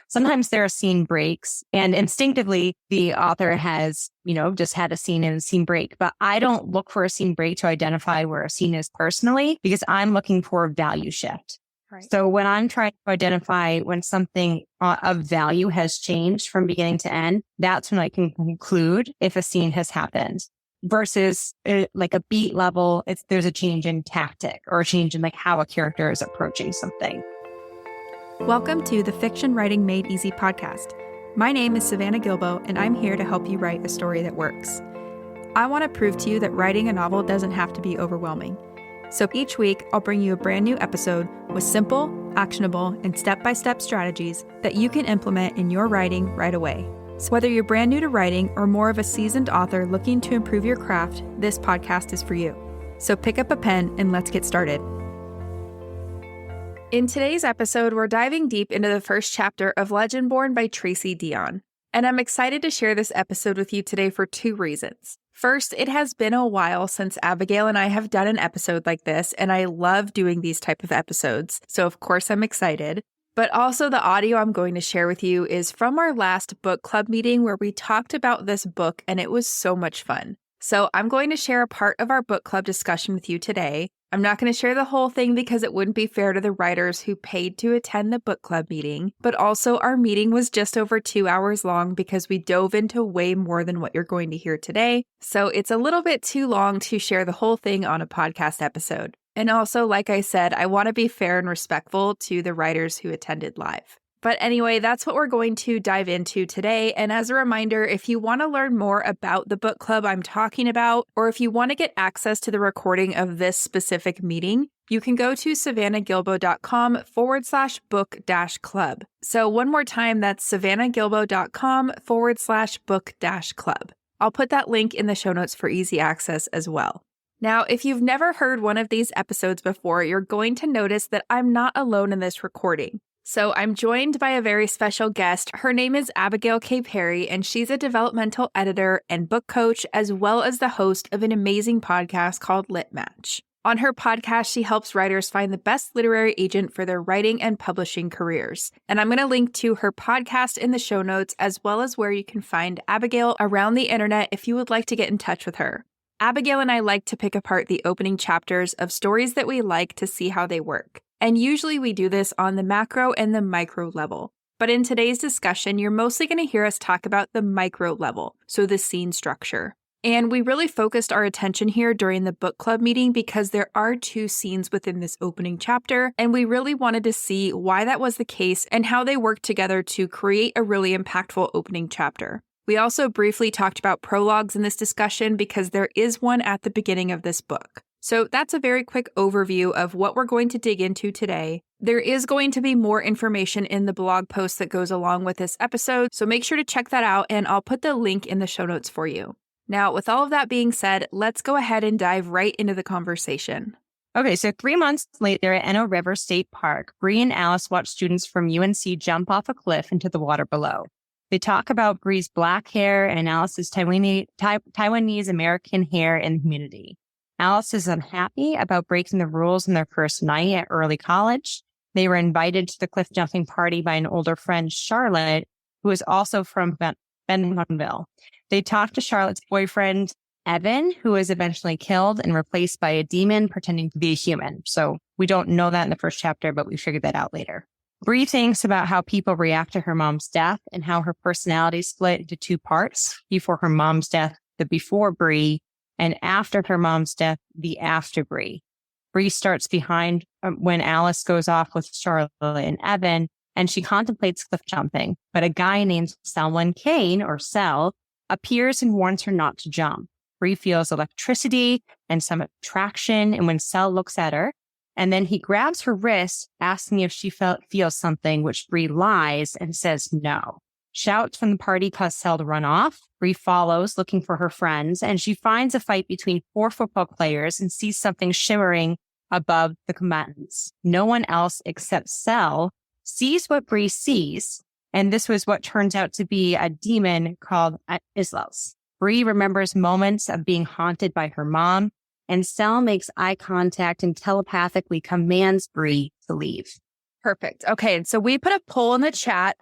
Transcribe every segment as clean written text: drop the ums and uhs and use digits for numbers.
sometimes there are scene breaks and instinctively the author has, just had a scene and a scene break, but I don't look for a scene break to identify where a scene is personally because I'm looking for a value shift. Right. So when I'm trying to identify when something of value has changed from beginning to end, that's when I can conclude if a scene has happened. Versus like a beat level, there's a change in tactic or a change in like how a character is approaching something. Welcome to the Fiction Writing Made Easy podcast. My name is Savannah Gilbo, and I'm here to help you write a story that works. I want to prove to you that writing a novel doesn't have to be overwhelming. So each week, I'll bring you a brand new episode with simple, actionable, and step-by-step strategies that you can implement in your writing right away. So whether you're brand new to writing or more of a seasoned author looking to improve your craft, this podcast is for you. So pick up a pen and let's get started. In today's episode, we're diving deep into the first chapter of Legendborn by Tracey Deonn. And I'm excited to share this episode with you today for two reasons. First, it has been a while since Abigail and I have done an episode like this, and I love doing these type of episodes. So of course I'm excited. But also the audio I'm going to share with you is from our last book club meeting where we talked about this book and it was so much fun. So I'm going to share a part of our book club discussion with you today. I'm not going to share the whole thing because it wouldn't be fair to the writers who paid to attend the book club meeting. But also our meeting was just over 2 hours long because we dove into way more than what you're going to hear today. So it's a little bit too long to share the whole thing on a podcast episode. And also, like I said, I want to be fair and respectful to the writers who attended live. But anyway, that's what we're going to dive into today. And as a reminder, if you want to learn more about the book club I'm talking about, or if you want to get access to the recording of this specific meeting, you can go to savannahgilbo.com/book-club. So one more time, that's savannahgilbo.com/book-club. I'll put that link in the show notes for easy access as well. Now, if you've never heard one of these episodes before, you're going to notice that I'm not alone in this recording. So I'm joined by a very special guest. Her name is Abigail Perry, and she's a developmental editor and book coach, as well as the host of an amazing podcast called Lit Match. On her podcast, she helps writers find the best literary agent for their writing and publishing careers. And I'm going to link to her podcast in the show notes, as well as where you can find Abigail around the internet if you would like to get in touch with her. Abigail and I like to pick apart the opening chapters of stories that we like to see how they work. And usually we do this on the macro and the micro level. But in today's discussion, you're mostly going to hear us talk about the micro level, so the scene structure. And we really focused our attention here during the book club meeting because there are two scenes within this opening chapter, and we really wanted to see why that was the case and how they work together to create a really impactful opening chapter. We also briefly talked about prologues in this discussion because there is one at the beginning of this book. So that's a very quick overview of what we're going to dig into today. There is going to be more information in the blog post that goes along with this episode, so make sure to check that out, and I'll put the link in the show notes for you. Now, with all of that being said, let's go ahead and dive right into the conversation. Okay, so 3 months later at Eno River State Park, Bree and Alice watch students from UNC jump off a cliff into the water below. They talk about Bree's black hair and Alice's Taiwanese American hair in the community. Alice is unhappy about breaking the rules on their first night at early college. They were invited to the cliff jumping party by an older friend, Charlotte, who is also from Bentonville. They talk to Charlotte's boyfriend, Evan, who was eventually killed and replaced by a demon pretending to be a human. So we don't know that in the first chapter, but we figured that out later. Bree thinks about how people react to her mom's death and how her personality split into two parts: before her mom's death, the before Bree, and after her mom's death, the after Bree. Bree starts behind when Alice goes off with Charlotte and Evan, and she contemplates cliff jumping. But a guy named Selwyn Kane, or Sel, appears and warns her not to jump. Bree feels electricity and some attraction, and when Sel looks at her, and then he grabs her wrist, asking if she feels something, which Bree lies and says no. Shouts from the party cause Sel to run off. Bree follows, looking for her friends, and she finds a fight between 4 football players and sees something shimmering above the combatants. No one else except Sel sees what Bree sees, and this was what turns out to be a demon called Islos. Bree remembers moments of being haunted by her mom, and Sel makes eye contact and telepathically commands Bree to leave. Perfect. Okay. So we put a poll in the chat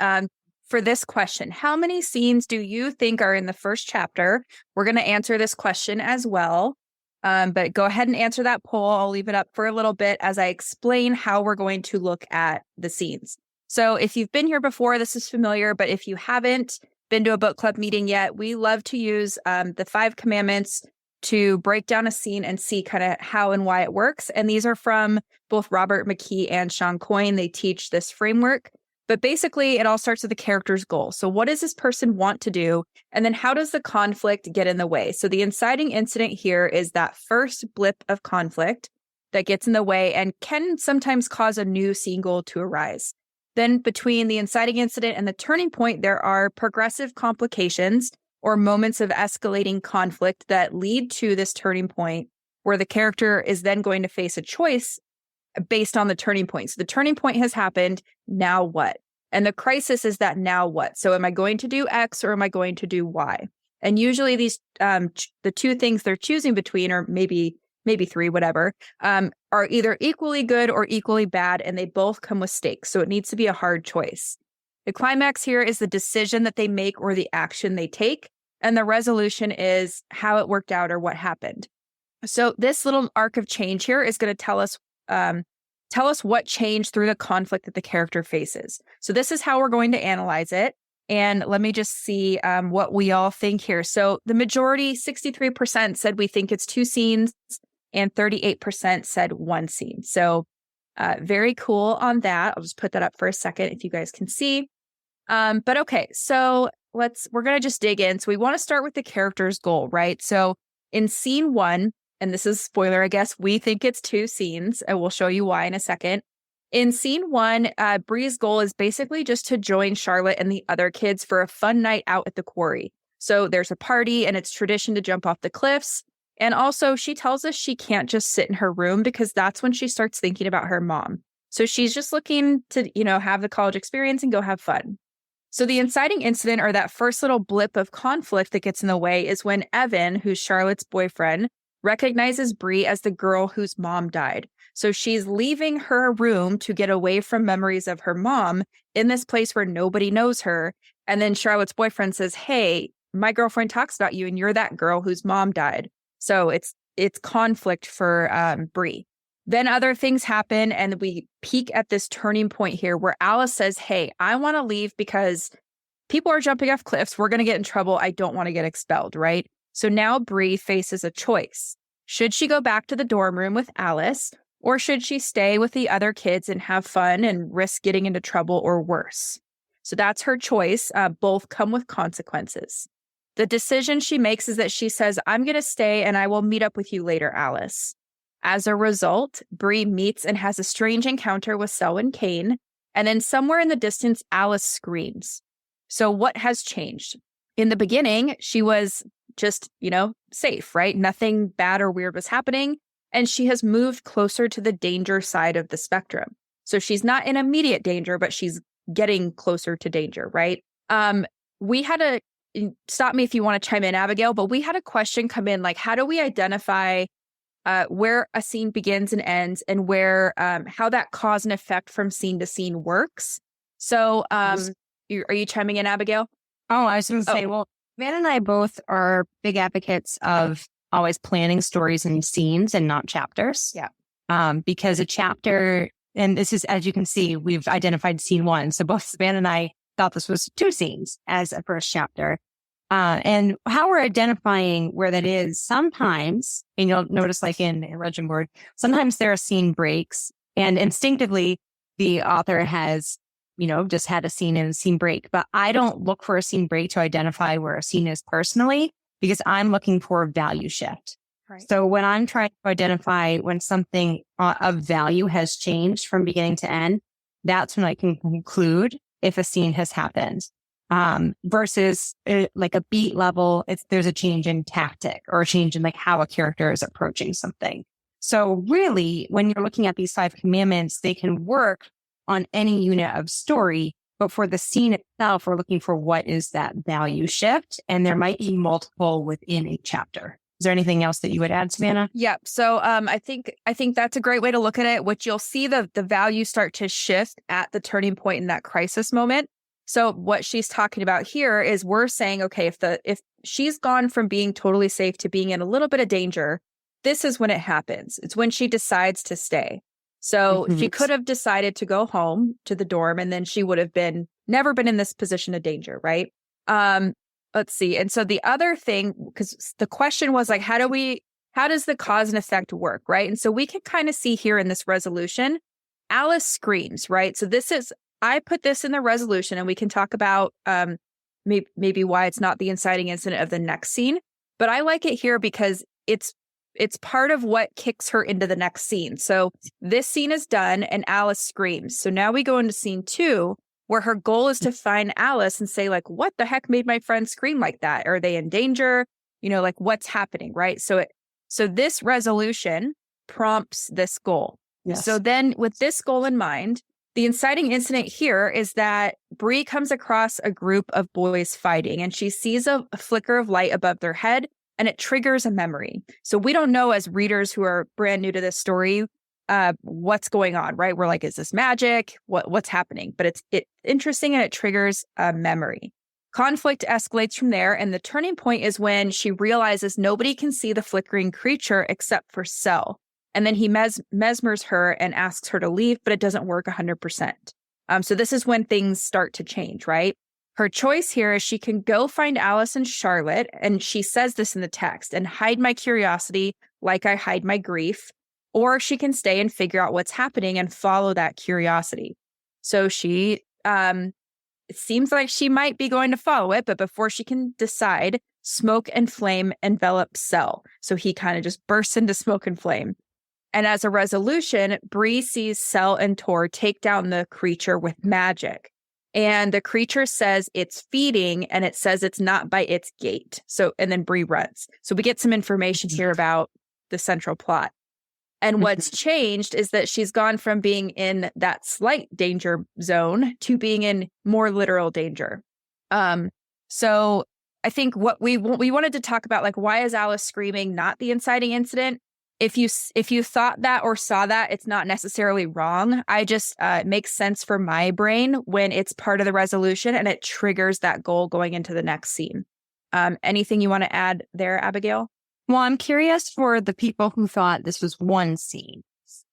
for this question. How many scenes do you think are in the first chapter? We're going to answer this question as well. But go ahead and answer that poll. I'll leave it up for a little bit as I explain how we're going to look at the scenes. So if you've been here before, this is familiar. But if you haven't been to a book club meeting yet, we love to use the 5 commandments to break down a scene and see kind of how and why it works. And these are from both Robert McKee and Sean Coyne. They teach this framework. But basically, it all starts with the character's goal. So what does this person want to do? And then how does the conflict get in the way? So the inciting incident here is that first blip of conflict that gets in the way and can sometimes cause a new scene goal to arise. Then between the inciting incident and the turning point, there are progressive complications or moments of escalating conflict that lead to this turning point where the character is then going to face a choice based on the turning point. So the turning point has happened. Now what? And the crisis is that now what? So am I going to do X or am I going to do Y? And usually these, the 2 things they're choosing between, or maybe 3, whatever, are either equally good or equally bad, and they both come with stakes. So it needs to be a hard choice. The climax here is the decision that they make or the action they take. And the resolution is how it worked out or what happened. So this little arc of change here is going to tell us what changed through the conflict that the character faces. So this is how we're going to analyze it. And let me just see what we all think here. So the majority, 63% said we think it's 2 scenes and 38% said 1 scene. So very cool on that. I'll just put that up for a second if you guys can see. But okay, so we're going to just dig in. So we want to start with the character's goal, right? So in scene 1, and this is spoiler, I guess, we think it's 2 scenes, and we'll show you why in a second. In scene 1, Bree's goal is basically just to join Charlotte and the other kids for a fun night out at the quarry. So there's a party, and it's tradition to jump off the cliffs. And also, she tells us she can't just sit in her room because that's when she starts thinking about her mom. So she's just looking to, have the college experience and go have fun. So the inciting incident, or that first little blip of conflict that gets in the way, is when Evan, who's Charlotte's boyfriend, recognizes Bree as the girl whose mom died. So she's leaving her room to get away from memories of her mom in this place where nobody knows her. And then Charlotte's boyfriend says, "Hey, my girlfriend talks about you and you're that girl whose mom died." So it's conflict for Bree. Then other things happen, and we peak at this turning point here where Alice says, "Hey, I want to leave because people are jumping off cliffs. We're going to get in trouble. I don't want to get expelled," right? So now Bree faces a choice. Should she go back to the dorm room with Alice, or should she stay with the other kids and have fun and risk getting into trouble or worse? So that's her choice. Both come with consequences. The decision she makes is that she says, "I'm going to stay and I will meet up with you later, Alice." As a result, Bree meets and has a strange encounter with Selwyn Kane, and then somewhere in the distance, Alice screams. So what has changed? In the beginning, she was just, safe, right? Nothing bad or weird was happening, and she has moved closer to the danger side of the spectrum. So she's not in immediate danger, but she's getting closer to danger, right? We had stop me if you want to chime in, Abigail, but we had a question come in, like, how do we identify where a scene begins and ends, and where how that cause and effect from scene to scene works? So are you chiming in, Abigail? Oh, I was going to say, well, Van and I both are big advocates of always planning stories and scenes and not chapters. Yeah. Because a chapter, and this is, as you can see, we've identified scene 1. So both Van and I thought this was 2 scenes as a first chapter. And how we're identifying where that is, sometimes, and you'll notice like in Legendborn, sometimes there are scene breaks, and instinctively the author has, just had a scene and a scene break. But I don't look for a scene break to identify where a scene is personally, because I'm looking for a value shift. Right. So when I'm trying to identify when something of value has changed from beginning to end, that's when I can conclude if a scene has happened. Versus like a beat level, there's a change in tactic or a change in like how a character is approaching something. So really, when you're looking at these 5 commandments, they can work on any unit of story, but for the scene itself, we're looking for what is that value shift, and there might be multiple within a chapter. Is there anything else that you would add, Savannah? Yep. So I think that's a great way to look at it, which you'll see the values start to shift at the turning point in that crisis moment. So what she's talking about here is we're saying, okay, if she's gone from being totally safe to being in a little bit of danger, this is when it happens. It's when she decides to stay. So she could have decided to go home to the dorm, and then she would have never been in this position of danger, right? Let's see. And so the other thing, because the question was like, how does the cause and effect work, right? And so we can kind of see here in this resolution, Alice screams, right? So I put this in the resolution, and we can talk about maybe why it's not the inciting incident of the next scene. But I like it here because it's part of what kicks her into the next scene. So this scene is done and Alice screams. So now we go into scene 2, where her goal is to find Alice and say, like, what the heck made my friend scream like that? Are they in danger? Like, what's happening, right? So this resolution prompts this goal. Yes. So then with this goal in mind, the inciting incident here is that Bree comes across a group of boys fighting, and she sees a flicker of light above their head, and it triggers a memory. So we don't know, as readers who are brand new to this story, what's going on, right? We're like, is this magic? What's happening? But it's interesting, and it triggers a memory. Conflict escalates from there, and the turning point is when she realizes nobody can see the flickering creature except for Cell. And then he mesmers her and asks her to leave, but it doesn't work 100%. So this is when things start to change, right? Her choice here is she can go find Alice and Charlotte, and she says this in the text, and hide my curiosity like I hide my grief, or she can stay and figure out what's happening and follow that curiosity. So she, it seems like she might be going to follow it, but before she can decide, smoke and flame envelop Cell. So he kind of just bursts into smoke and flame. And as a resolution, Bree sees Cell and Tor take down the creature with magic. And the creature says it's feeding, and it says it's not by its gate. So, and then Bree runs. So we get some information here about the central plot. And what's changed is that she's gone from being in that slight danger zone to being in more literal danger. So I think what we wanted to talk about, like, why is Alice screaming not the inciting incident? If you thought that or saw that, it's not necessarily wrong. I just it makes sense for my brain when it's part of the resolution and it triggers that goal going into the next scene. Anything you want to add there, Abigail? Well, I'm curious for the people who thought this was one scene.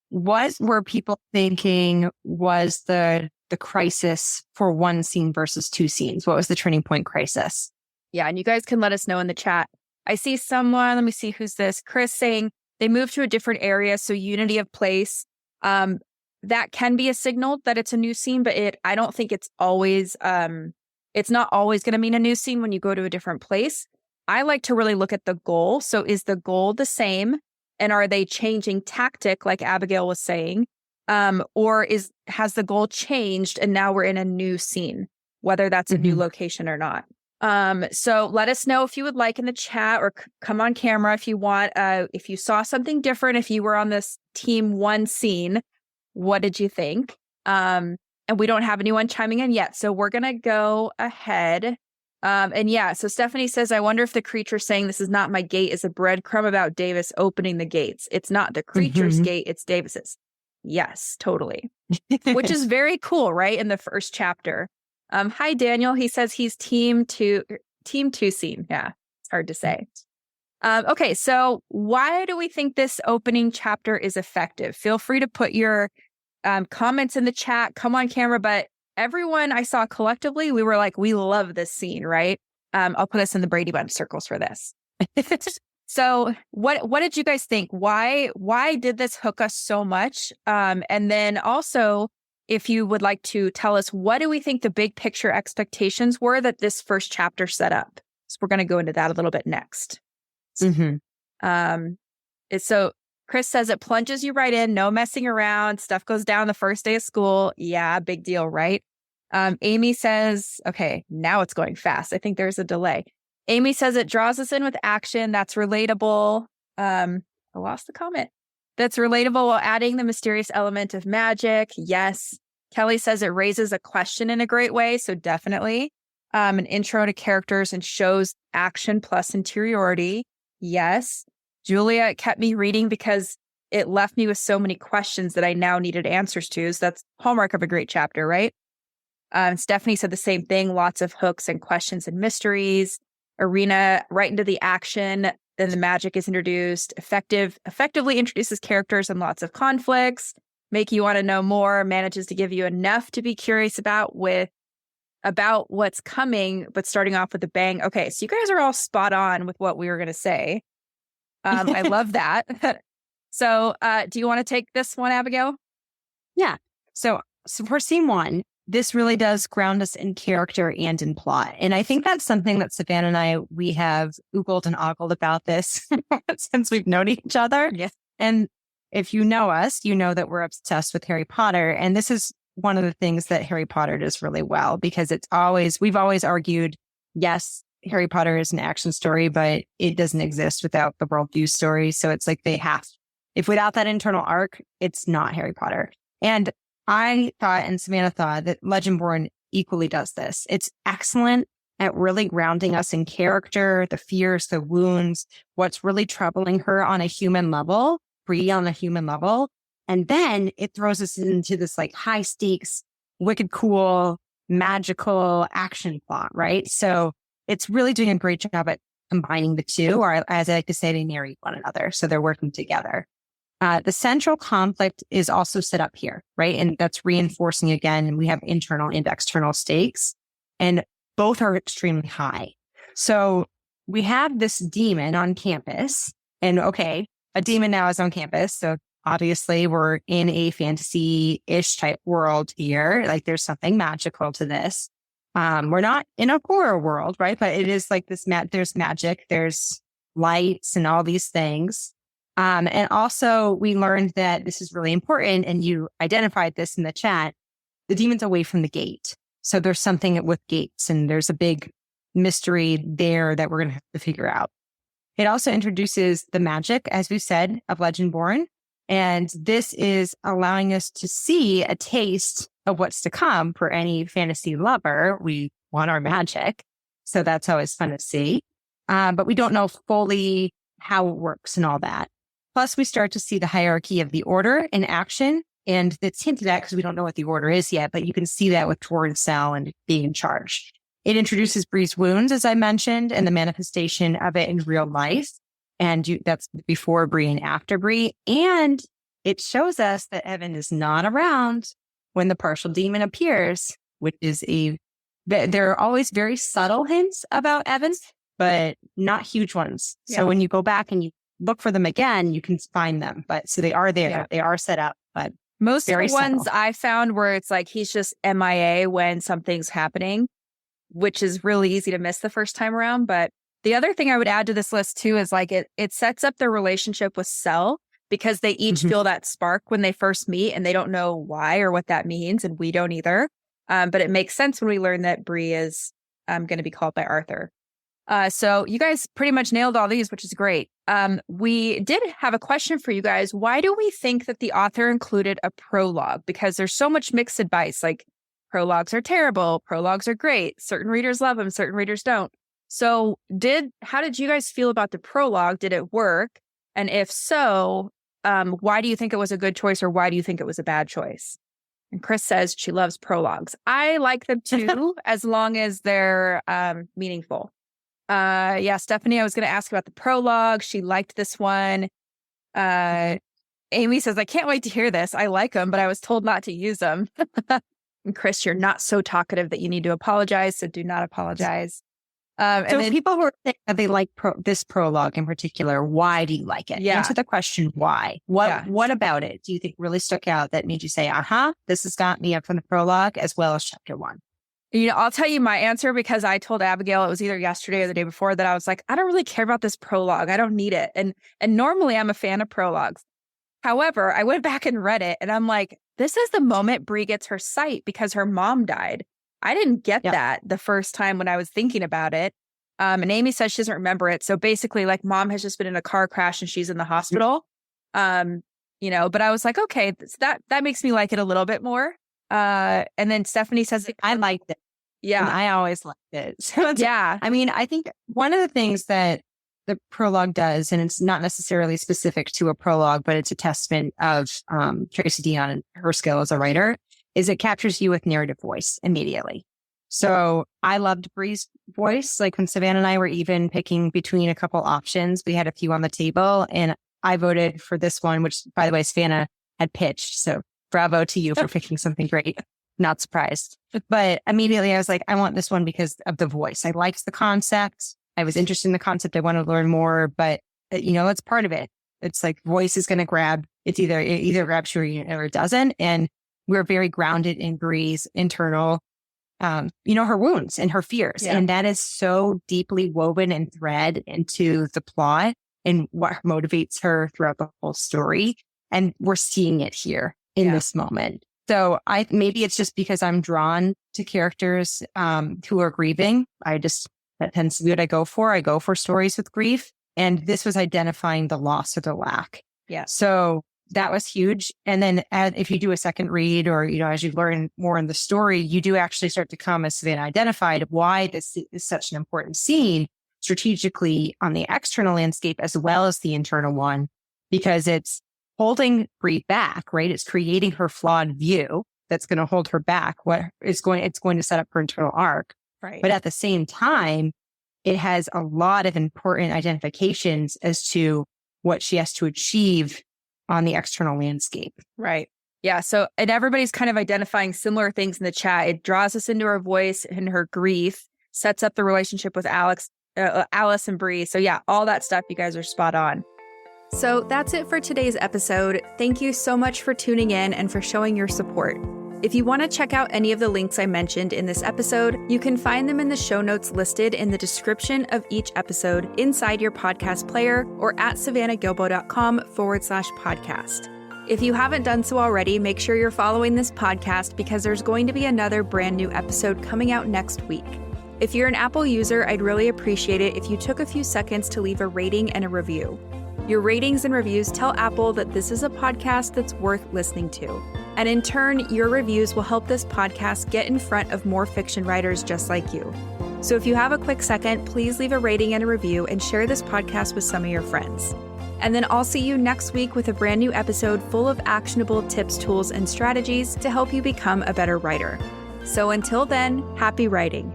What were people thinking was the crisis for one scene versus two scenes? What was the turning point crisis? Yeah, and you guys can let us know in the chat. I see someone, let me see who's this, Chris, saying they moved to a different area, so unity of place. That can be a signal that it's a new scene, but I don't think it's always, it's not always going to mean a new scene when you go to a different place. I like to really look at the goal. So is the goal the same? And are they changing tactic, like Abigail was saying? Or has the goal changed and now we're in a new scene, whether that's a new location or not? So let us know if you would like in the chat, or come on camera if you want. If you saw something different, if you were on this team one scene, what did you think? And we don't have anyone chiming in yet, so we're gonna go ahead. And yeah, so Stephanie says, I wonder if the creature saying this is not my gate is a breadcrumb about Davis opening the gates. It's not the creature's gate, it's Davis's. Yes, totally. Which is very cool, right? In the first chapter. Hi, Daniel. He says he's team two scene. Yeah, it's hard to say. Okay, so why do we think this opening chapter is effective? Feel free to put your comments in the chat, come on camera, but everyone I saw collectively, we were like, we love this scene, right? I'll put us in the Brady Bunch circles for this. So what did you guys think? Why did this hook us so much? And then also, if you would like to tell us, what do we think the big picture expectations were that this first chapter set up? So we're going to go into that a little bit next. So Chris says it plunges you right in, no messing around, stuff goes down the first day of school. Yeah, big deal, right? Amy says, okay, now it's going fast. I think there's a delay. Amy says it draws us in with action. That's relatable. I lost the comment. That's relatable while adding the mysterious element of magic. Yes. Kelly says it raises a question in a great way. So definitely an intro to characters and shows action plus interiority. Yes. Julia kept me reading because it left me with so many questions that I now needed answers to. So that's hallmark of a great chapter, right? Stephanie said the same thing. Lots of hooks and questions and mysteries. Arena, right into the action. Then the magic is introduced. Effectively introduces characters and lots of conflicts. Make you want to know more. Manages to give you enough to be curious about what's coming, but starting off with a bang. Okay, so you guys are all spot on with what we were going to say. I love that. So do you want to take this one, Abigail? Yeah. So for scene one, this really does ground us in character and in plot. And I think that's something that Savannah and we have oogled and ogled about this since we've known each other. Yes. And if you know us, you know that we're obsessed with Harry Potter. And this is one of the things that Harry Potter does really well, because we've always argued, yes, Harry Potter is an action story, but it doesn't exist without the worldview story. So it's like if without that internal arc, it's not Harry Potter. And I thought, and Savannah thought, that Legendborn equally does this. It's excellent at really grounding us in character, the fears, the wounds, what's really troubling her on a human level, Bree on a human level. And then it throws us into this like high stakes, wicked cool, magical action plot, right? So it's really doing a great job at combining the two, or as I like to say, they marry one another. So they're working together. The central conflict is also set up here, right? And that's reinforcing again, we have internal and external stakes, and both are extremely high. So we have this demon on campus, and okay, a demon now is on campus. So obviously we're in a fantasy-ish type world here. Like there's something magical to this. We're not in a horror world, right? But it is like this, there's magic, there's lights and all these things. And also we learned that this is really important, and you identified this in the chat, the demon's away from the gate. So there's something with gates, and there's a big mystery there that we're going to have to figure out. It also introduces the magic, as we said, of Legendborn. And this is allowing us to see a taste of what's to come for any fantasy lover. We want our magic. So that's always fun to see. But we don't know fully how it works and all that. Plus, we start to see the hierarchy of the order in action. And it's hinted at because we don't know what the order is yet, but you can see that with Torrensell and being in charge. It introduces Bree's wounds, as I mentioned, and the manifestation of it in real life. And that's before Bree and after Bree. And it shows us that Evan is not around when the partial demon appears, which is there are always very subtle hints about Evan, but not huge ones. Yeah. So when you go back and you look for them again, you can find them. But so they are there. Yeah. They are set up, but most of the ones I found where it's like he's just MIA when something's happening, which is really easy to miss the first time around. But the other thing I would add to this list too is like it sets up their relationship with Cell, because they each feel that spark when they first meet, and they don't know why or what that means, and we don't either. But it makes sense when we learn that Bree is going to be called by Arthur. So you guys pretty much nailed all these, which is great. We did have a question for you guys. Why do we think that the author included a prologue? Because there's so much mixed advice, like prologues are terrible, prologues are great. Certain readers love them, certain readers don't. So how did you guys feel about the prologue? Did it work? And if so, why do you think it was a good choice, or why do you think it was a bad choice? And Chris says she loves prologues. I like them too, as long as they're meaningful. Yeah, Stephanie, I was going to ask about the prologue. She liked this one. Amy says, I can't wait to hear this. I like them, but I was told not to use them. And Chris, you're not so talkative that you need to apologize, so do not apologize. So then, people who are saying that they like this prologue in particular, why do you like it? Answer the question, why? What about it do you think really stuck out that made you say, this has got me up from the prologue as well as chapter 1? I'll tell you my answer, because I told Abigail, it was either yesterday or the day before, that I was like, I don't really care about this prologue. I don't need it. And normally I'm a fan of prologues. However, I went back and read it, and I'm like, this is the moment Bree gets her sight because her mom died. I didn't get that the first time when I was thinking about it. And Amy says she doesn't remember it. So basically, like, mom has just been in a car crash and she's in the hospital. But I was like, okay, that makes me like it a little bit more. And then Stephanie says, I liked it. Yeah. And I always liked it. So yeah. I mean, I think one of the things that the prologue does, and it's not necessarily specific to a prologue, but it's a testament of Tracey Deonn and her skill as a writer, is it captures you with narrative voice immediately. So I loved Bree's voice. Like when Savannah and I were even picking between a couple options, we had a few on the table, and I voted for this one, which, by the way, Savannah had pitched. So bravo to you for picking something great. Not surprised. But immediately I was like, I want this one because of the voice. I liked the concept. I was interested in the concept. I wanted to learn more, but it's part of it. It's like voice is going to grab. It either grabs you or it doesn't. And we're very grounded in Bree's internal, her wounds and her fears. Yeah. And that is so deeply woven and thread into the plot and what motivates her throughout the whole story. And we're seeing it here in this moment. So maybe it's just because I'm drawn to characters who are grieving. That tends to be what I go for. I go for stories with grief. And this was identifying the loss or the lack. Yeah. So that was huge. And then if you do a second read or, as you learn more in the story, you do actually start to come, as Savannah identified, why this is such an important scene strategically on the external landscape as well as the internal one, because it's holding Bree back, right? It's creating her flawed view that's going to hold her back. It's going to set up her internal arc. Right. But at the same time, it has a lot of important identifications as to what she has to achieve on the external landscape. Right. Yeah. So, and everybody's kind of identifying similar things in the chat. It draws us into her voice and her grief, sets up the relationship with Alice and Bree. So yeah, all that stuff, you guys are spot on. So that's it for today's episode. Thank you so much for tuning in and for showing your support. If you want to check out any of the links I mentioned in this episode, you can find them in the show notes listed in the description of each episode inside your podcast player or at savannahgilbo.com/podcast. If you haven't done so already, make sure you're following this podcast because there's going to be another brand new episode coming out next week. If you're an Apple user, I'd really appreciate it if you took a few seconds to leave a rating and a review. Your ratings and reviews tell Apple that this is a podcast that's worth listening to. And in turn, your reviews will help this podcast get in front of more fiction writers just like you. So if you have a quick second, please leave a rating and a review and share this podcast with some of your friends. And then I'll see you next week with a brand new episode full of actionable tips, tools, and strategies to help you become a better writer. So until then, happy writing.